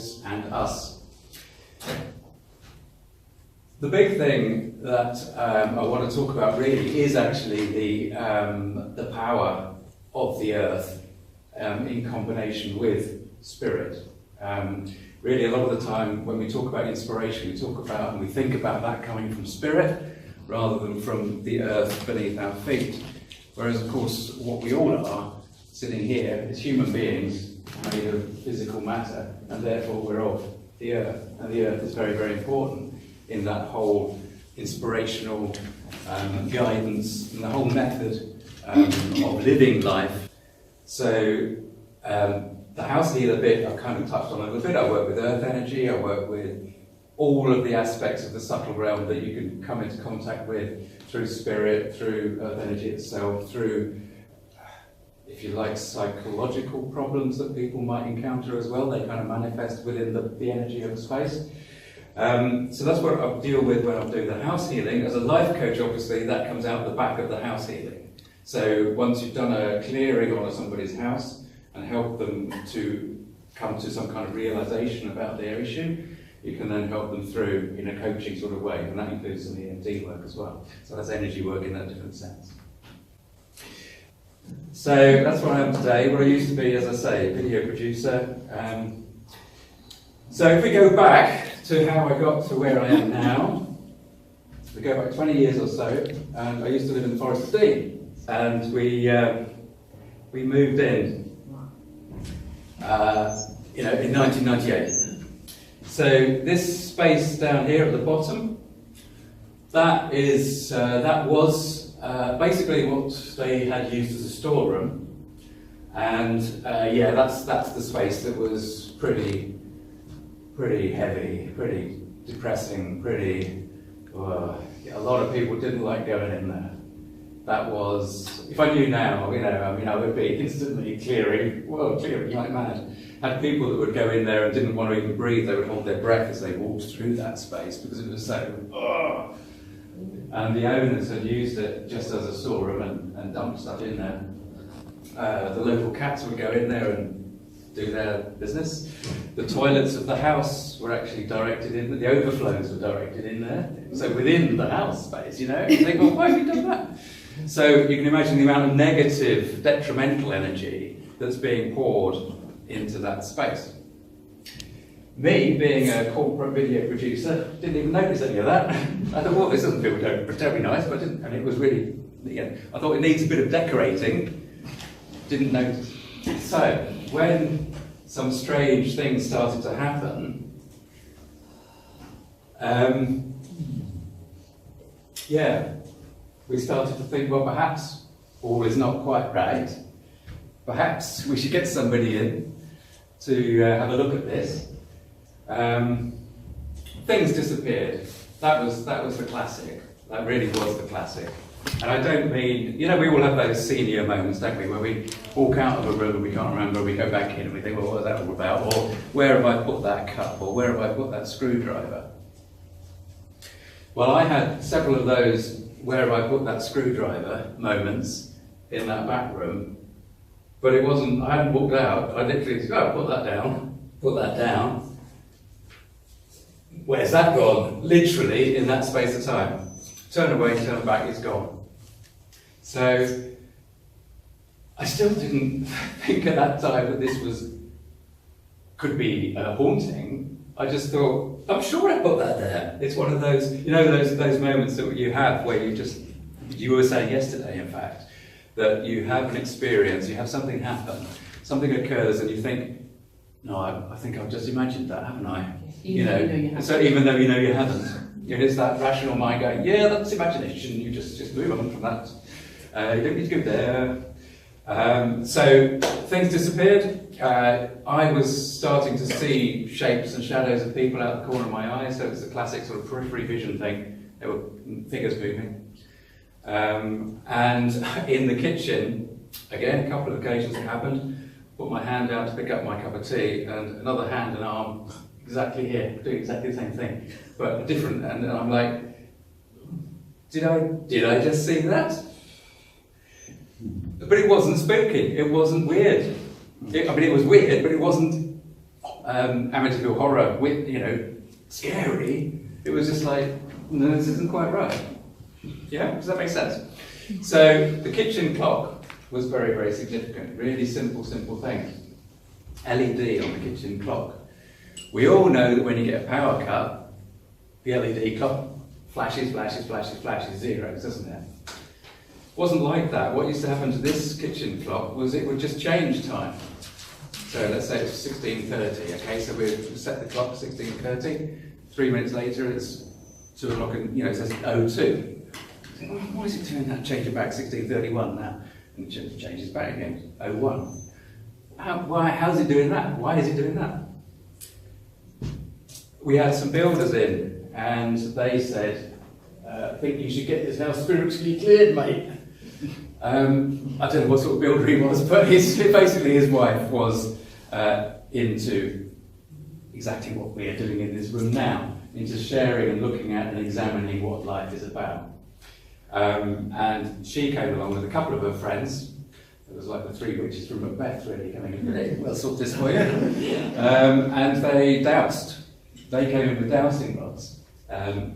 ghosts and us. The big thing that I want to talk about really is actually the power of the earth in combination with spirit. Really, a lot of the time when we talk about inspiration, we talk about and we think about that coming from spirit rather than from the earth beneath our feet. Whereas, of course, what we all are sitting here is human beings made of physical matter, and therefore we're of the earth. And the earth is very, very important in that whole inspirational guidance and the whole method of living life. So the house healer bit I've kind of touched on a little bit. I work with earth energy, I work with all of the aspects of the subtle realm that you can come into contact with through spirit, through earth energy itself, through, if you like, psychological problems that people might encounter as well. They kind of manifest within the energy of space. So that's what I deal with when I'm doing the house healing. As a life coach, obviously, that comes out the back of the house healing. So once you've done a clearing on somebody's house and help them to come to some kind of realization about their issue, you can then help them through in a coaching sort of way, and that includes some EMT work as well. So that's energy work in that different sense. So that's what I am today. What I used to be, as I say, a video producer. So if we go back to how I got to where I am now, we go back 20 years or so, and I used to live in the Forest of Dean, and we moved in, in 1998. So this space down here at the bottom, that was basically what they had used as a storeroom, and that's the space that was pretty heavy, pretty depressing, a lot of people didn't like going in there. That was, if I knew now, I would be instantly clearing like mad. Had people that would go in there and didn't want to even breathe. They would hold their breath as they walked through that space because it was so, And the owners had used it just as a storeroom and dumped stuff in there. The local cats would go in there and do their business. The toilets of the house were actually directed in, the overflows were directed in there. So within the house space, and they go, why have you done that? So you can imagine the amount of negative, detrimental energy that's being poured into that space. Me, being a corporate video producer, didn't even notice any of that. I thought, well, this doesn't feel terribly nice, but I didn't, and it was really, I thought it needs a bit of decorating. Didn't notice. So, when some strange things started to happen, we started to think, well, perhaps all is not quite right. Perhaps we should get somebody in to have a look at this. Things disappeared. That was the classic. That really was the classic. And I don't mean, we all have those senior moments, don't we, where we walk out of a room and we can't remember, we go back in and we think, well, what was that all about? Or where have I put that cup? Or where have I put that screwdriver? Well, I had several of those where have I put that screwdriver moments in that back room. But it wasn't, I hadn't walked out, I literally just put that down. Where's that gone? Literally in that space of time. Turn away, turn back, it's gone. So, I still didn't think at that time that this could be haunting. I just thought, I'm sure I put that there. It's one of those, those moments that you have where you were saying yesterday, in fact, that you have an experience, you have something happen, something occurs and you think, no, I think I've just imagined that, haven't I? So even though you haven't. It's that rational mind going, yeah, that's imagination, you just move on from that. You don't need to go there. So things disappeared. I was starting to see shapes and shadows of people out the corner of my eye, so it was the classic sort of periphery vision thing. There were figures moving. And in the kitchen, again, a couple of occasions it happened, put my hand out to pick up my cup of tea, and another hand and arm exactly here, doing exactly the same thing, but different. And I'm like, did I just see that? But it wasn't spooky. It wasn't weird. It was weird, but it wasn't Amityville Horror with, scary. It was just like, no, this isn't quite right. Yeah, does that make sense? So the kitchen clock was very, very significant. Really simple thing. LED on the kitchen clock. We all know that when you get a power cut, the LED clock flashes zeros, doesn't it? Wasn't like that. What used to happen to this kitchen clock was it would just change time. So let's say it's 16:30, okay, so we set the clock 16:30, 3 minutes later it's 2 o'clock and, it says 02. So, why is it doing that, change it back 16:31 now? And it changes back again, 01. How's it doing that? Why is it doing that? We had some builders in and they said, I think you should get this house spiritually cleared, mate. I don't know what sort of builder he was, but basically his wife was into exactly what we are doing in this room now, into sharing and looking at and examining what life is about. And she came along with a couple of her friends. It was like the three witches from Macbeth, really, coming in. We'll sort this for you. And they doused. They came in with dowsing rods.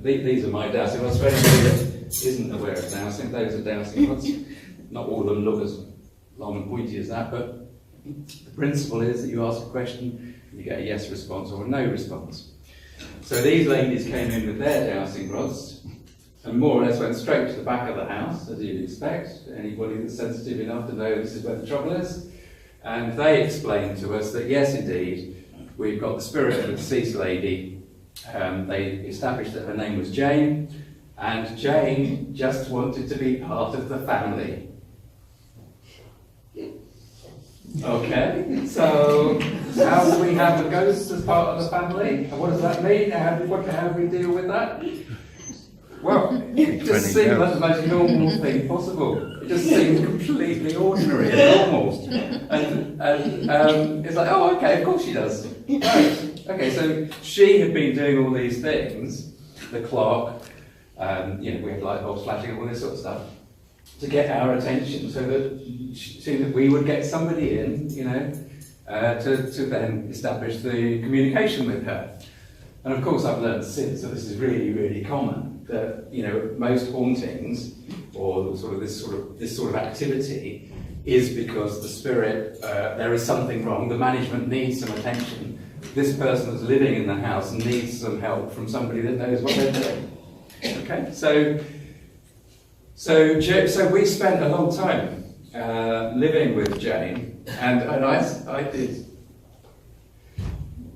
These are my dowsing rods. For anybody that isn't aware of dowsing, those are dowsing rods. Not all of them look as long and pointy as that, but the principle is that you ask a question, and you get a yes response or a no response. So these ladies came in with their dowsing rods, and more or less went straight to the back of the house, as you'd expect. Anybody that's sensitive enough to know this is where the trouble is. And they explained to us that yes, indeed, we've got the spirit of the deceased lady. They established that her name was Jane, and Jane just wanted to be part of the family. Okay, so how do we have the ghosts as part of the family? And what does that mean? How do we deal with that? Well, it just seemed like the most normal thing possible. It just seemed completely ordinary and normal. And it's like, oh, okay, of course she does. Right. Okay, so she had been doing all these things, the clock, we had light bulbs flashing, all this sort of stuff, to get our attention, so that we would get somebody in, to then establish the communication with her. And of course, I've learned since that this is really, really common. That most hauntings, or this sort of activity, is because the spirit, there is something wrong. The management needs some attention. This person that's living in the house needs some help from somebody that knows what they're doing. Okay, so we spent a long time living with Jane, and I did.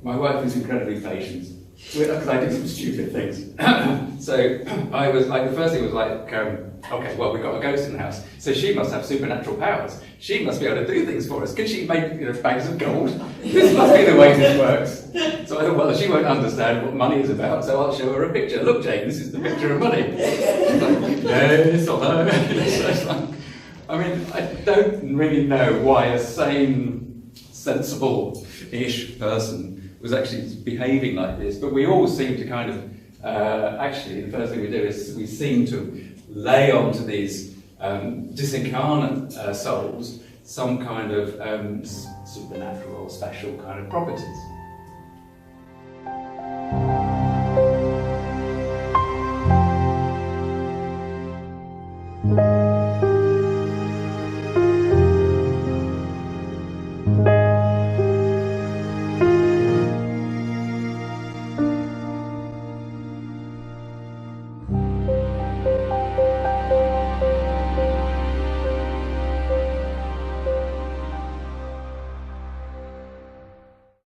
My wife is incredibly patient, because I did some stupid things. So I was like, the first thing was like, okay, well, we've got a ghost in the house, so she must have supernatural powers. She must be able to do things for us. Can she make bags of gold? This must be the way this works. So I thought, well, she won't understand what money is about, so I'll show her a picture. Look, Jane, this is the picture of money. She's like, yes, or no. I mean, I don't really know why a sane, sensible-ish person was actually behaving like this, but we all seem to kind of, actually, the first thing we do is we seem to lay onto these disincarnate souls some kind of supernatural or special kind of properties.